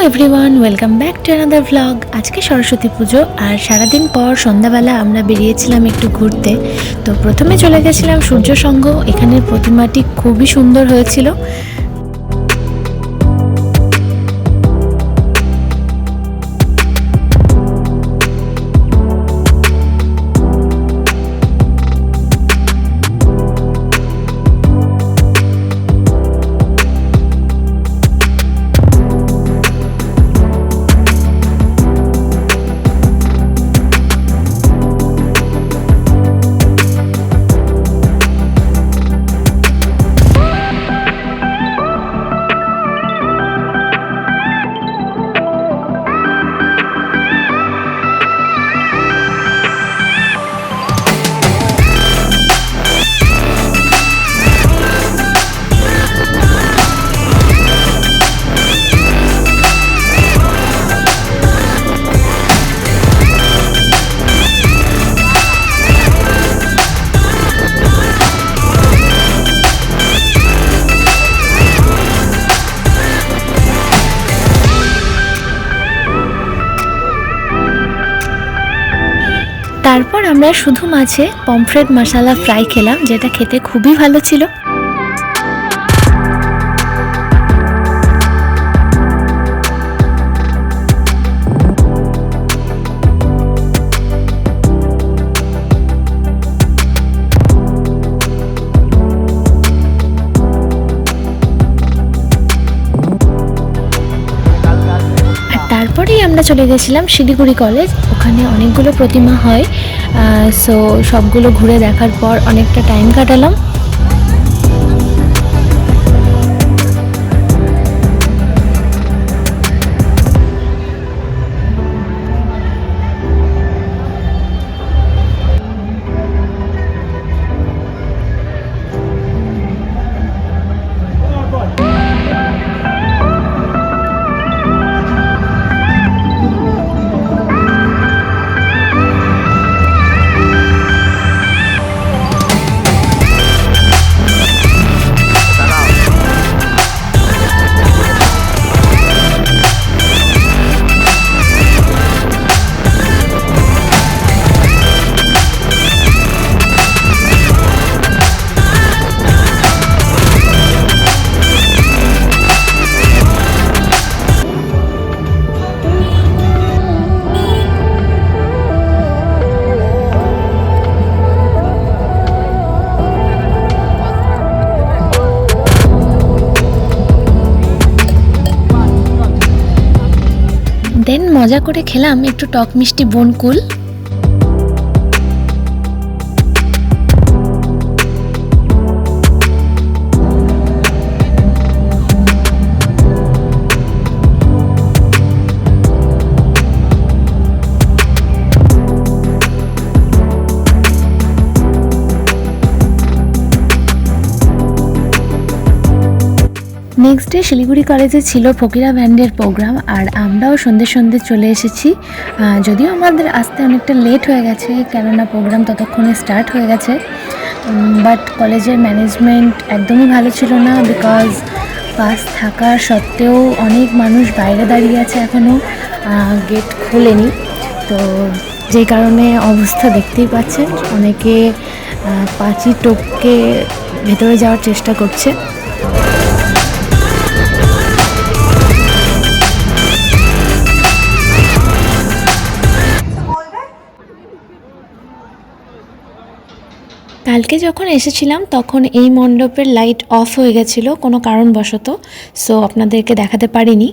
Everyone, welcome back to another vlog. আজকে সরস্বতী পুজো আর সারাদিন পর সন্ধ্যাবেলা আমরা বেরিয়েছিলাম একটু ঘুরতে। তো প্রথমে চলে গেছিলাম সূর্য সংঘ। এখানের প্রতিমাটি খুবই সুন্দর হয়েছিল। তারপর আমরা শুধু মাছে পমফ্রেট মশলা ফ্রাই খেলাম, যেটা খেতে খুবই ভালো ছিল। তারপরেই আমরা চলে গেছিলাম শিলিগুড়ি কলেজ। ওখানে অনেকগুলো প্রতিমা হয়, সো সবগুলো ঘুরে দেখার পর অনেকটা টাইম কাটালাম। দেন মজা করে খেলাম একটু টক মিষ্টি বনকুল। নেক্সট ডে শিলিগুড়ি কলেজে ছিল ফকিরা ব্যান্ডের প্রোগ্রাম, আর আমরাও সন্ধ্যে সন্ধ্যে চলে এসেছি। যদিও আমাদের আসতে অনেকটা লেট হয়ে গেছে, কেননা প্রোগ্রাম ততক্ষণে স্টার্ট হয়ে গেছে। বাট কলেজের ম্যানেজমেন্ট একদমই ভালো ছিল না, বিকজ পাস থাকা সত্ত্বেও অনেক মানুষ বাইরে দাঁড়িয়ে আছে, এখনও গেট খোলেনি। তো যেই কারণে অবস্থা দেখতেই পাচ্ছেন, অনেকে পাঁচি টপকে ভেতরে যাওয়ার চেষ্টা করছে। কালকে যখন এসেছিলাম তখন এই মণ্ডপের লাইট অফ হয়ে গেছিলো কোনো কারণবশত, সো আপনাদেরকে দেখাতে পারিনি।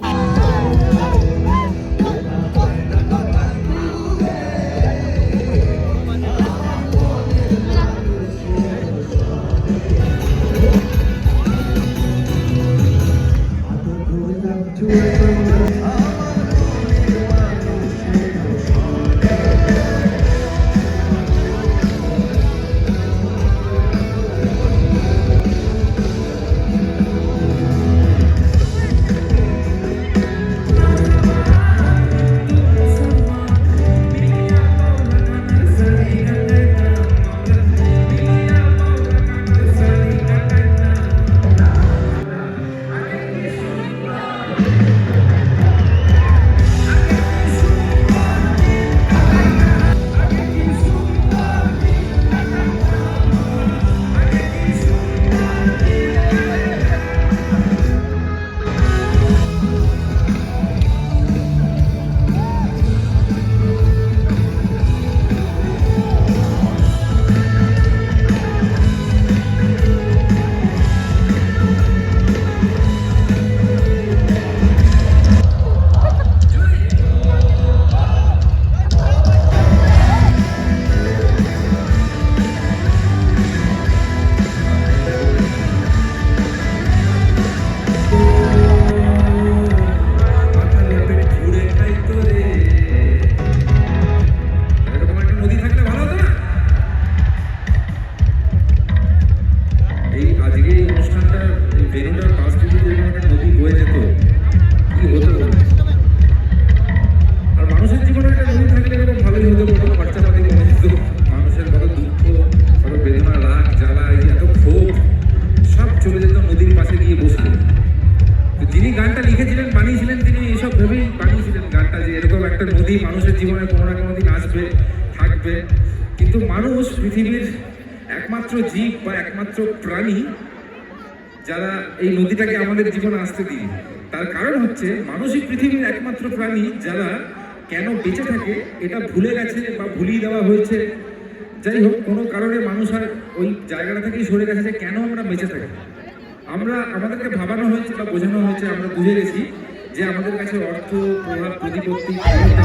বেরোটার পাশ থেকে যদি একটা নদী বয়ে যেত কি হতো বলুন? আর মানুষের জীবনে একটা নদী থাকলে এরকম ভালোই হতো, কত খরচাপাতি কমে যেত, মানুষের কত দুঃখ, কত বেদনা, রাগ, জ্বালা, এই এত ক্ষোভ সব চলে যেত নদীর পাশে গিয়ে বসলে। তো যিনি গানটা লিখেছিলেন, বানিয়েছিলেন, তিনি এইসব ভেবেই বানিয়েছিলেন গানটা, যে এরকম একটা নদী মানুষের জীবনে কোনো না কোনো দিন আসবে, থাকবে। কিন্তু মানুষ পৃথিবীর একমাত্র জীব বা একমাত্র প্রাণী যারা এই নদীটাকে আমাদের জীবনে আসতে দিই। তার কারণ হচ্ছে মানুষই পৃথিবীর একমাত্র প্রাণী যারা কেন বেঁচে থাকে এটা ভুলে গেছে বা ভুলিয়ে দেওয়া হয়েছে। যাই হোক, কোনো কারণে মানুষ আর ওই জায়গাটা থেকেই সরে গেছে যে কেন আমরা বেঁচে থাকি। আমাদেরকে ভাবানো হয়েছে বা বোঝানো হয়েছে, আমরা বুঝে গেছি যে আমাদের কাছে অর্থ, প্রভাব, প্রতিপত্তি, ক্ষমতা,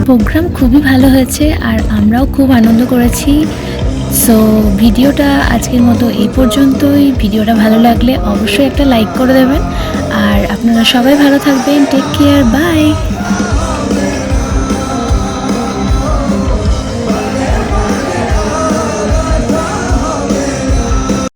প্রোগ্রাম খুবই ভালো হয়েছে আর আমরাও খুব আনন্দ করেছি। সো ভিডিওটা আজকের মতো এই পর্যন্তই। ভিডিওটা ভালো লাগলে অবশ্যই একটা লাইক করে দেবেন আর আপনারা সবাই ভালো থাকবেন। Take care, by.